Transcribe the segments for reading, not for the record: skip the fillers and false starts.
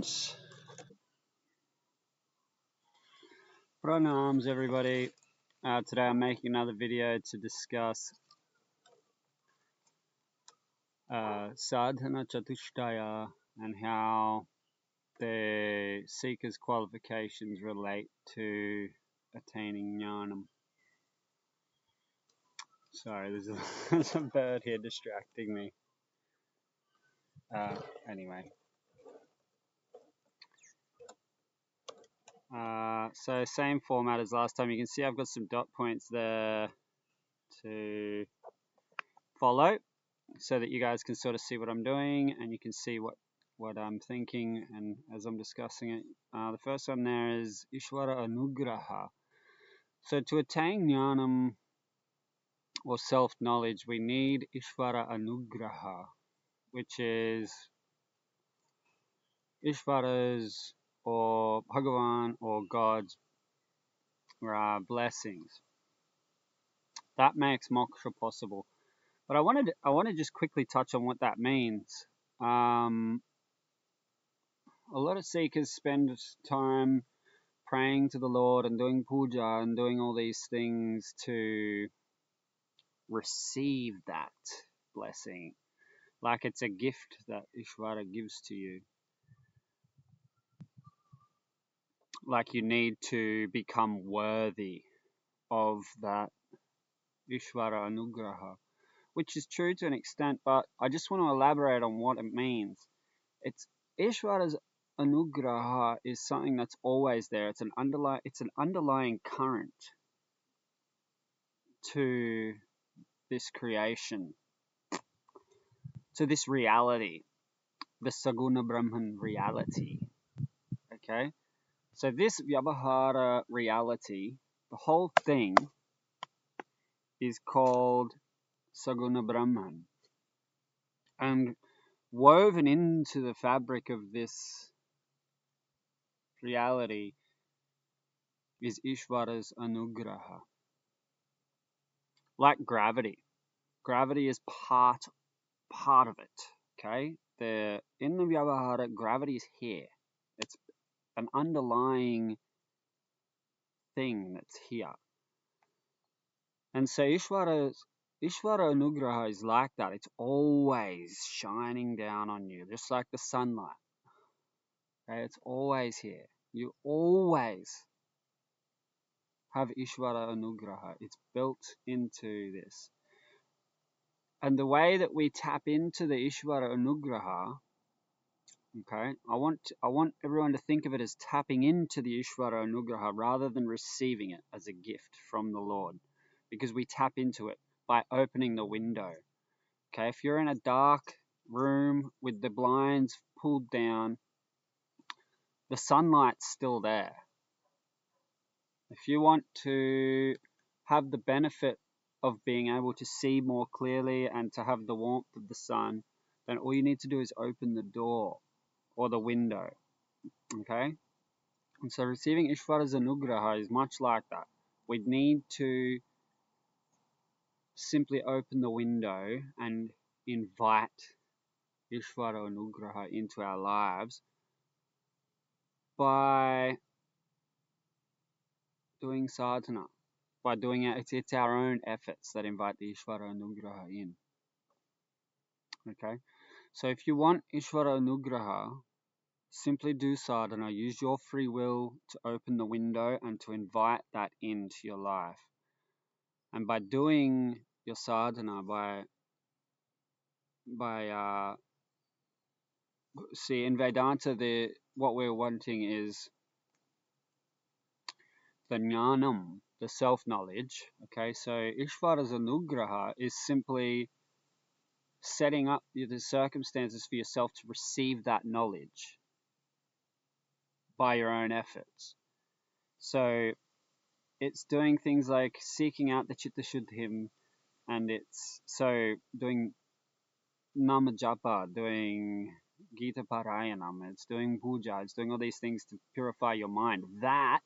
Silence. Pranams, everybody. Today I'm making another video to discuss Sādhana Chatuṣṭaya and how the seeker's qualifications relate to attaining jnanam. Sorry, there's a bird here distracting me. Anyway. So same format as last time. You can see I've got some dot points there to follow so that you guys can sort of see what I'm doing and you can see what I'm thinking and as I'm discussing it. The first one there is Ishvara Anugraha. So to attain jnanam or self-knowledge, we need Ishvara Anugraha, which is Ishvara's or Bhagavan or God's blessings. That makes moksha possible. But I want to just quickly touch on what that means. A lot of seekers spend time praying to the Lord and doing puja and doing all these things to receive that blessing, like it's a gift that Ishvara gives to you. Like you need to become worthy of that Ishvara Anugraha, which is true to an extent, but I just want to elaborate on what it means. It's Ishvara's Anugraha is something that's always there. It's an underlying current to this creation, to this reality, the Saguna Brahman reality. Okay? So this Vyavahara reality, the whole thing is called Saguna Brahman. And woven into the fabric of this reality is Ishvara's Anugraha. Like gravity. Gravity is part of it. Okay? In the Vyavahara, gravity is here. It's an underlying thing that's here. And so Ishvara Anugraha is like that. It's always shining down on you, just like the sunlight. Okay? It's always here. You always have Ishvara Anugraha. It's built into this. And the way that we tap into the Ishvara Anugraha, okay, I want everyone to think of it as tapping into the Ishvara Anugraha rather than receiving it as a gift from the Lord, because we tap into it by opening the window. Okay, if you're in a dark room with the blinds pulled down, the sunlight's still there. If you want to have the benefit of being able to see more clearly and to have the warmth of the sun, then all you need to do is open the door or the window. Okay? And so receiving Ishvara's Anugraha is much like that. We need to simply open the window and invite Ishvara Anugraha into our lives by doing sadhana. By doing it, it's our own efforts that invite the Ishvara Anugraha in. Okay? So if you want Ishvara Anugraha, simply do sadhana. Use your free will to open the window and to invite that into your life. And by doing your sadhana, see, in Vedanta, what we're wanting is the jnanam, the self-knowledge. Okay, so Ishvara's Anugraha is simply setting up the circumstances for yourself to receive that knowledge by your own efforts. So it's doing things like seeking out the Chitta Shuddhim, and it's so doing Nama Japa, doing Gita Parayanam, it's doing puja, it's doing all these things to purify your mind. That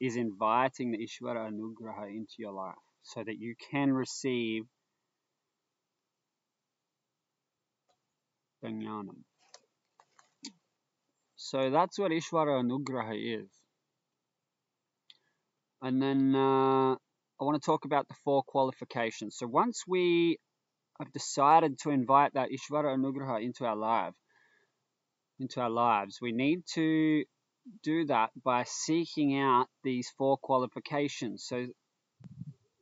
is inviting the Ishvara Anugraha into your life so that you can receive the jnanam. So that's what Ishvara Anugraha is. And then I want to talk about the 4 qualifications. So once we have decided to invite that Ishvara Anugraha into our lives, we need to do that by seeking out these 4 qualifications. So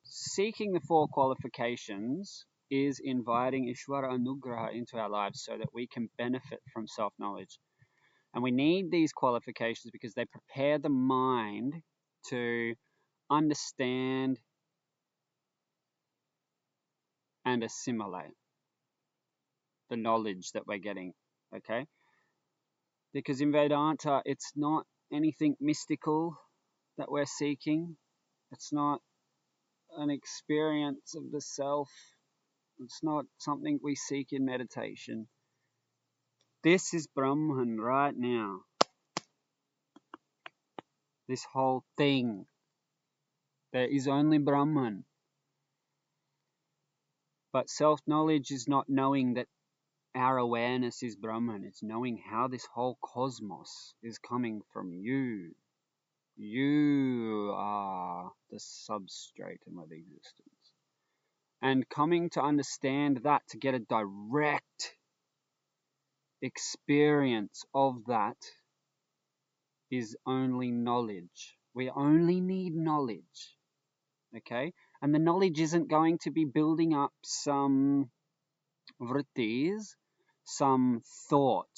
seeking the 4 qualifications is inviting Ishvara Anugraha into our lives so that we can benefit from self-knowledge. And we need these qualifications because they prepare the mind to understand and assimilate the knowledge that we're getting, okay? Because in Vedanta, it's not anything mystical that we're seeking. It's not an experience of the self. It's not something we seek in meditation. This is Brahman right now. This whole thing. There is only Brahman. But self-knowledge is not knowing that our awareness is Brahman. It's knowing how this whole cosmos is coming from you. You are the substratum of existence. And coming to understand that, to get a direct experience of that, is only knowledge. We only need knowledge. Okay? And the knowledge isn't going to be building up some vrittis, some thought.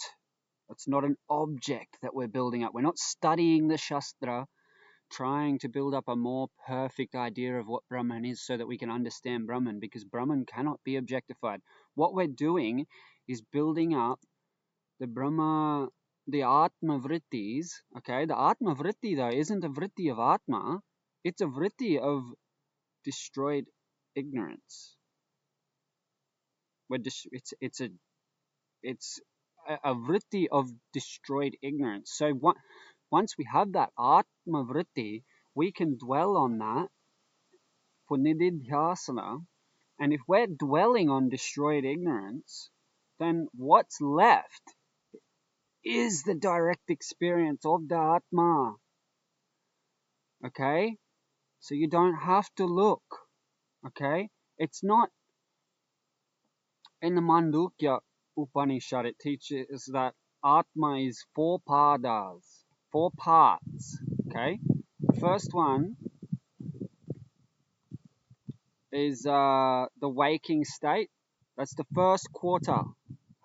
It's not an object that we're building up. We're not studying the Shastra, trying to build up a more perfect idea of what Brahman is so that we can understand Brahman, because Brahman cannot be objectified. What we're doing is building up the Brahma, the Atma vrittis. Okay, the Atma vritti though isn't a vritti of Atma, it's a vritti of destroyed ignorance. It's a vritti of destroyed ignorance. So once we have that Atma vritti, we can dwell on that for nididhyasana. And if we're dwelling on destroyed ignorance, then what's left is the direct experience of the Atma. Okay? So you don't have to look. Okay? It's not in the Mandukya Upanishad, it teaches that Atma is 4 padas, 4 parts. Okay? The first one is the waking state. That's the first quarter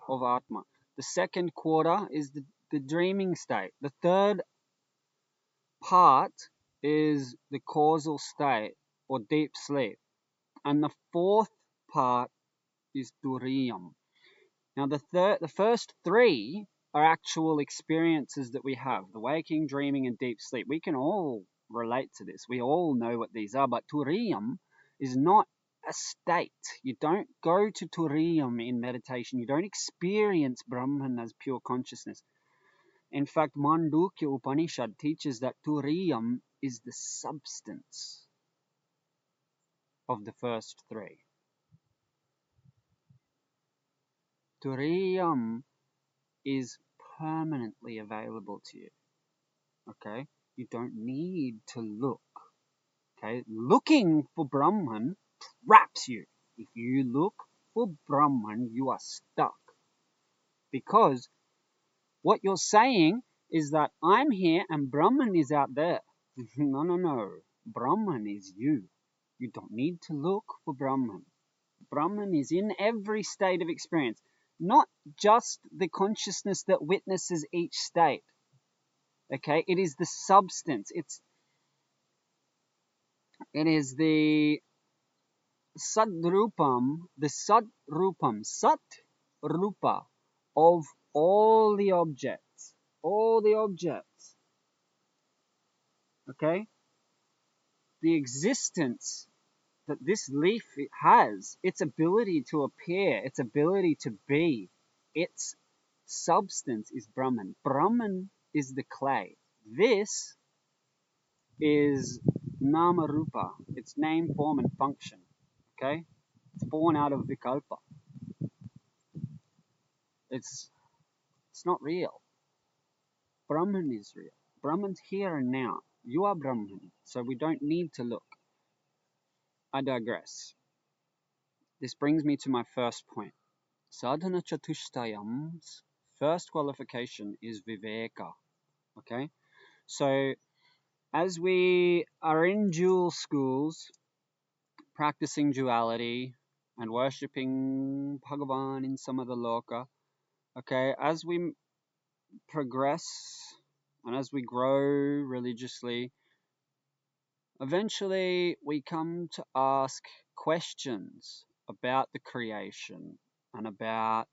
of Atma. The second quarter is the dreaming state. The third part is the causal state or deep sleep. And the fourth part is Turiyam. Now the first 3 are actual experiences that we have: the waking, dreaming, and deep sleep. We can all relate to this. We all know what these are, but Turiyam is not a state. You don't go to Turiyam in meditation. You don't experience Brahman as pure consciousness. In fact, Mandukya Upanishad teaches that Turiyam is the substance of the first 3. Turiyam is permanently available to you. Okay? You don't need to look. Okay? Looking for Brahman traps you. If you look for Brahman, you are stuck. Because what you're saying is that I'm here and Brahman is out there. No. Brahman is you. You don't need to look for Brahman. Brahman is in every state of experience, not just the consciousness that witnesses each state. Okay, it is the substance. It is the sadrupam, sat rupa of all the objects. Okay, the existence that this leaf has, its ability to appear, its ability to be, its substance is Brahman. Brahman is the clay. This is Nama Rupa. It's name, form, and function. Okay? It's born out of Vikalpa. It's not real. Brahman is real. Brahman's here and now. You are Brahman, so we don't need to look. I digress. This brings me to my first point. Sādhana Chatuṣṭayam's first qualification is Viveka. Okay? So, as we are in dual schools, practicing duality and worshipping Bhagavan in some other loka, okay, as we progress and as we grow religiously, eventually we come to ask questions about the creation and about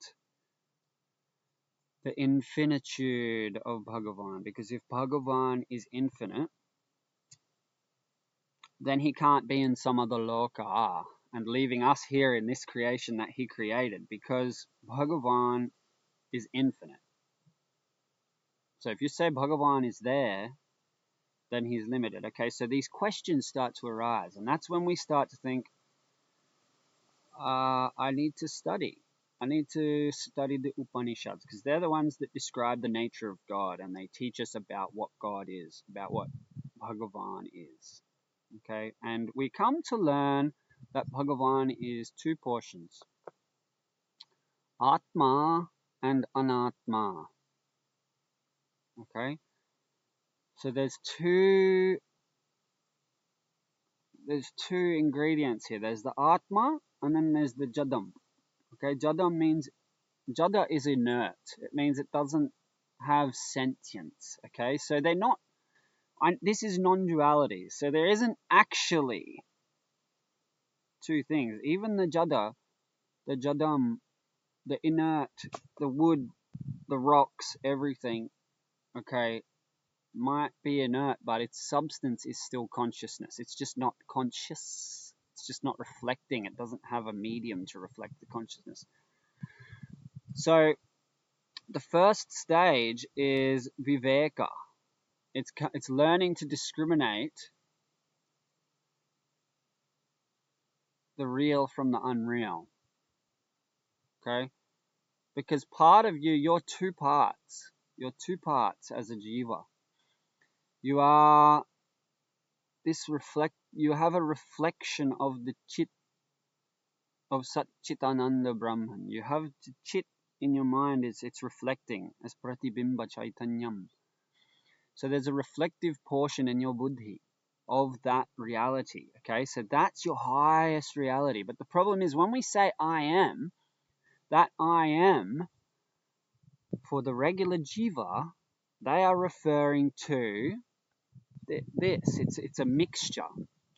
the infinitude of Bhagavan. Because if Bhagavan is infinite, then he can't be in some other loka and leaving us here in this creation that he created, because Bhagavan is infinite. So if you say Bhagavan is there, then he's limited. Okay, so these questions start to arise, and that's when we start to think, I need to study. I need to study the Upanishads, because they're the ones that describe the nature of God, and they teach us about what God is, about what Bhagavan is. Okay, and we come to learn that Bhagavan is two portions, Atma and Anatma. Okay, so there's two ingredients here. There's the Atma and then there's the Jadam. Okay, Jadam means, Jada is inert. It means it doesn't have sentience. Okay, so they're not, this is non-duality. So there isn't actually two things. Even the Jada, the Jadam, the inert, the wood, the rocks, everything, okay, might be inert, but its substance is still consciousness. It's just not conscious. It's just not reflecting. It doesn't have a medium to reflect the consciousness. So the first stage is Viveka. It's learning to discriminate the real from the unreal. Okay? Because part of you, you're two parts. You're two parts as a jiva. You are you have a reflection of the chit of Satchitananda Brahman. You have the chit in your mind, it's reflecting as pratibimba chaitanyam. So there's a reflective portion in your buddhi of that reality. Okay, so that's your highest reality. But the problem is when we say I am, that I am, for the regular jiva, they are referring to this. It's a mixture.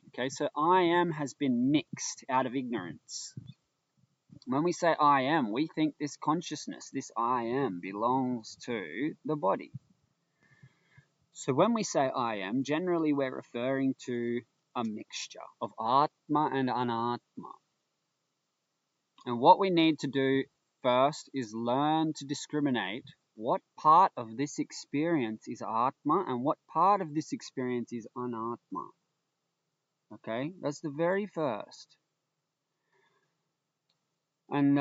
Okay, so I am has been mixed out of ignorance. When we say I am, we think this consciousness, this I am, belongs to the body. So when we say I am, generally we're referring to a mixture of Atma and Anatma. And what we need to do first is learn to discriminate what part of this experience is Atma and what part of this experience is Anatma. Okay, that's the very first. And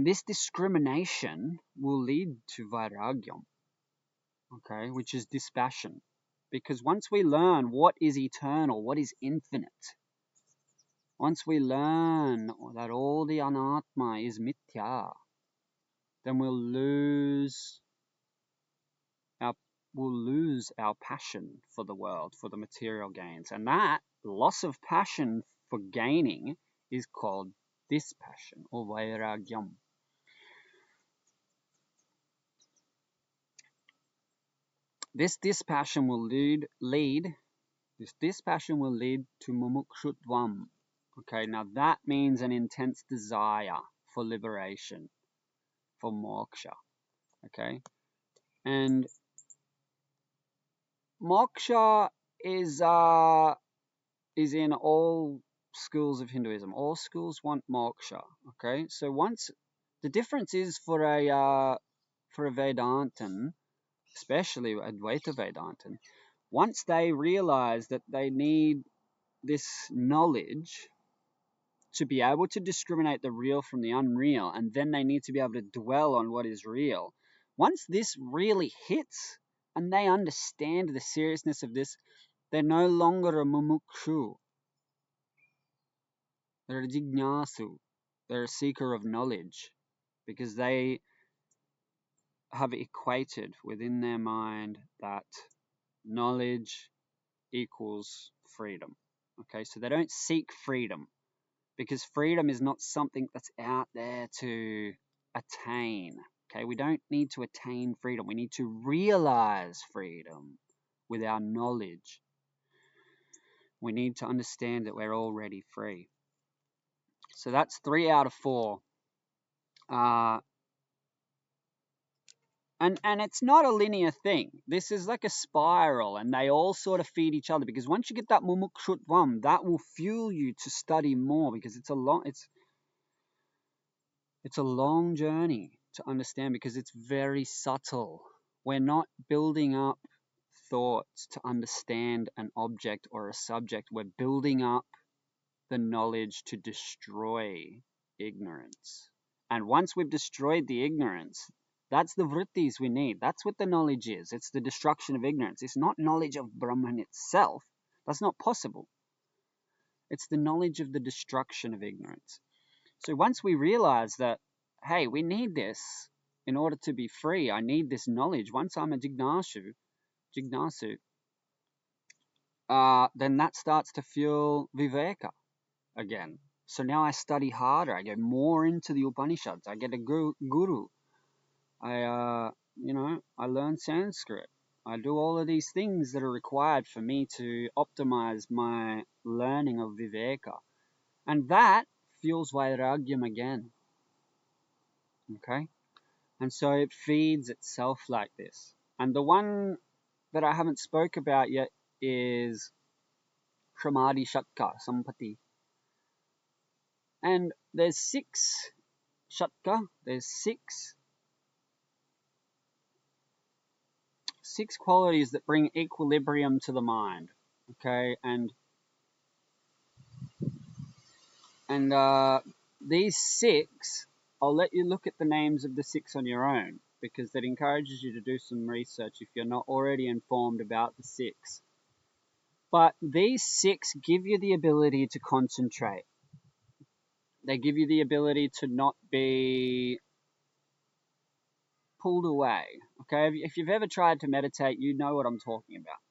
this discrimination will lead to Vairāgya, okay, which is dispassion. Because once we learn what is eternal, what is infinite, once we learn that all the anatma is mithya, then we'll lose our passion for the world, for the material gains. And that loss of passion for gaining is called dispassion or vairāgyam. This dispassion will lead to Mumukṣutvam. Okay, now that means an intense desire for liberation, for moksha. Okay, and moksha is in all schools of Hinduism. All schools want moksha. Okay, so once the difference is for a Vedantan, especially Advaita Vedanta, once they realize that they need this knowledge to be able to discriminate the real from the unreal, and then they need to be able to dwell on what is real. Once this really hits and they understand the seriousness of this, they're no longer a mumukshu. They're a jignasu. They're a seeker of knowledge, because they have equated within their mind that knowledge equals freedom. Okay, so they don't seek freedom, because freedom is not something that's out there to attain. Okay, we don't need to attain freedom. We need to realize freedom with our knowledge. We need to understand that we're already free. So that's 3 out of 4. And it's not a linear thing. This is like a spiral, and they all sort of feed each other, because once you get that Mumukṣutvam, that will fuel you to study more, because it's a long journey to understand, because it's very subtle. We're not building up thoughts to understand an object or a subject. We're building up the knowledge to destroy ignorance. And once we've destroyed the ignorance, that's the vrittis we need. That's what the knowledge is. It's the destruction of ignorance. It's not knowledge of Brahman itself. That's not possible. It's the knowledge of the destruction of ignorance. So once we realize that, hey, we need this in order to be free, I need this knowledge. Once I'm a jignasu, then that starts to fuel Viveka again. So now I study harder. I go more into the Upanishads. I get a guru. I learn Sanskrit. I do all of these things that are required for me to optimize my learning of Viveka. And that fuels Vairāgyam again. Okay? And so it feeds itself like this. And the one that I haven't spoke about yet is Śamādi-ṣaṭka-sampatti. And there's 6 shatka, there's six qualities that bring equilibrium to the mind. Okay, and these 6, I'll let you look at the names of the 6 on your own, because that encourages you to do some research if you're not already informed about the 6. But these 6 give you the ability to concentrate. They give you the ability to not be pulled away. Okay, if you've ever tried to meditate, you know what I'm talking about.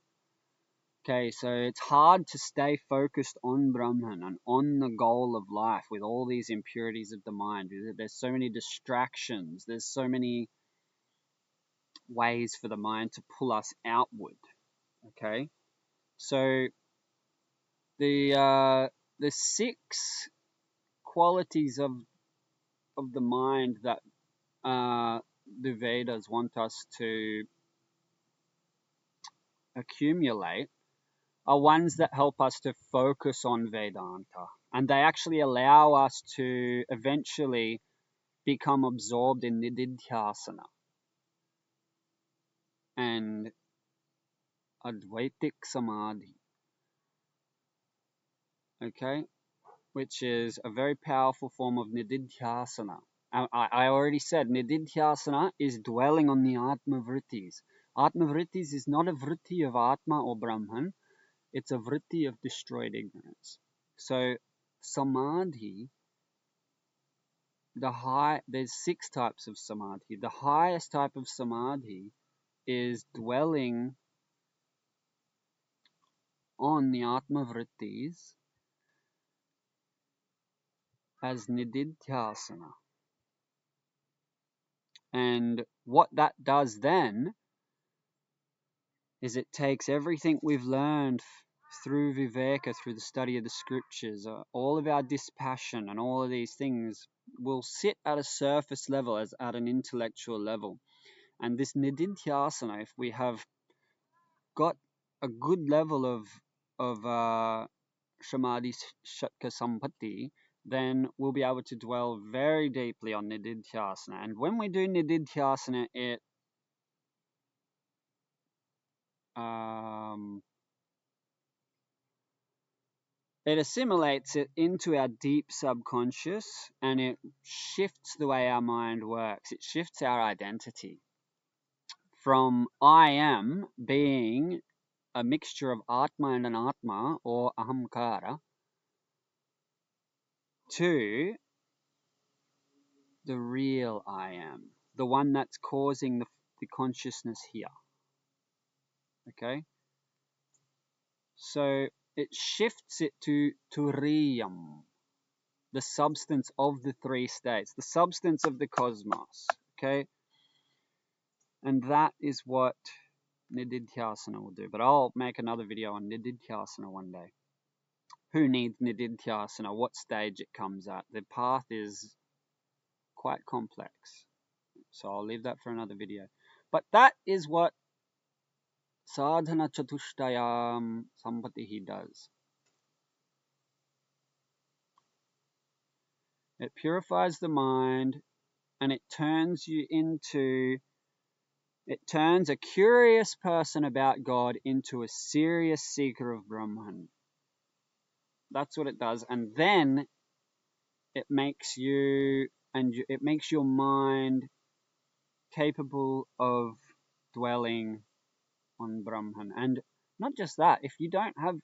Okay, so it's hard to stay focused on Brahman and on the goal of life with all these impurities of the mind. There's so many distractions. There's so many ways for the mind to pull us outward. Okay, so the 6 qualities of the mind that the Vedas want us to accumulate are ones that help us to focus on Vedanta. And they actually allow us to eventually become absorbed in nididhyasana and Advaitic Samadhi. Okay? Which is a very powerful form of nididhyasana. I already said nididhyasana is dwelling on the Atma Vrittis. Atma Vrittis is not a vritti of Atma or Brahman. It's a vritti of destroyed ignorance. So Samadhi, there's 6 types of Samadhi. The highest type of Samadhi is dwelling on the Atma Vrittis as nididhyasana. And what that does then is it takes everything we've learned through Viveka, through the study of the scriptures, all of our dispassion and all of these things will sit at a surface level, as at an intellectual level. And this nididhyasana, if we have got a good level of Śamādi-ṣaṭka-sampatti, then we'll be able to dwell very deeply on nididhyasana. And when we do nididhyasana, it assimilates it into our deep subconscious, and it shifts the way our mind works. It shifts our identity. from I am being a mixture of Atma and Anatma, or Ahamkara, to the real I am, the one that's causing the consciousness here. Okay? So it shifts it to Turiyam, the substance of the three states, the substance of the cosmos. Okay? And that is what Nididhyasana will do. But I'll make another video on Nididhyasana one day. Who needs Nididhyasana? What stage it comes at? The path is quite complex. So I'll leave that for another video. But that is what Sādhana Chatuṣṭaya sampatti does. It purifies the mind, and it turns a curious person about God into a serious seeker of Brahman. That's what it does. And then it makes your mind capable of dwelling on Brahman. And not just that, if you don't have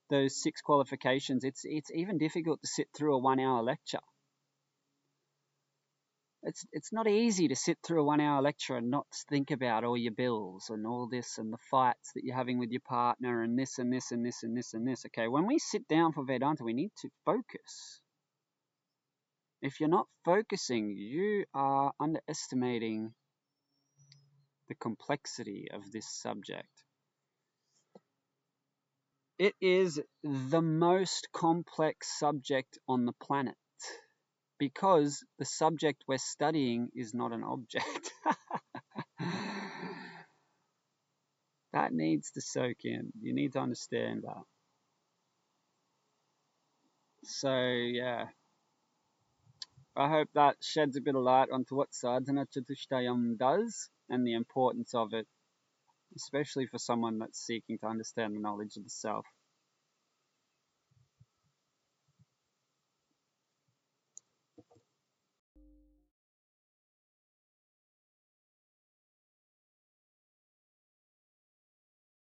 those 6 qualifications, it's even difficult to sit through a 1-hour lecture. It's not easy to sit through a 1-hour lecture and not think about all your bills and all this and the fights that you're having with your partner and this and this and this and this and this. Okay, when we sit down for Vedanta, we need to focus. If you're not focusing, you are underestimating the complexity of this subject. It is the most complex subject on the planet because the subject we're studying is not an object. That needs to soak in. You need to understand that. So, yeah. I hope that sheds a bit of light onto what Sādhana Chatuṣṭaya does and the importance of it, especially for someone that's seeking to understand the knowledge of the self.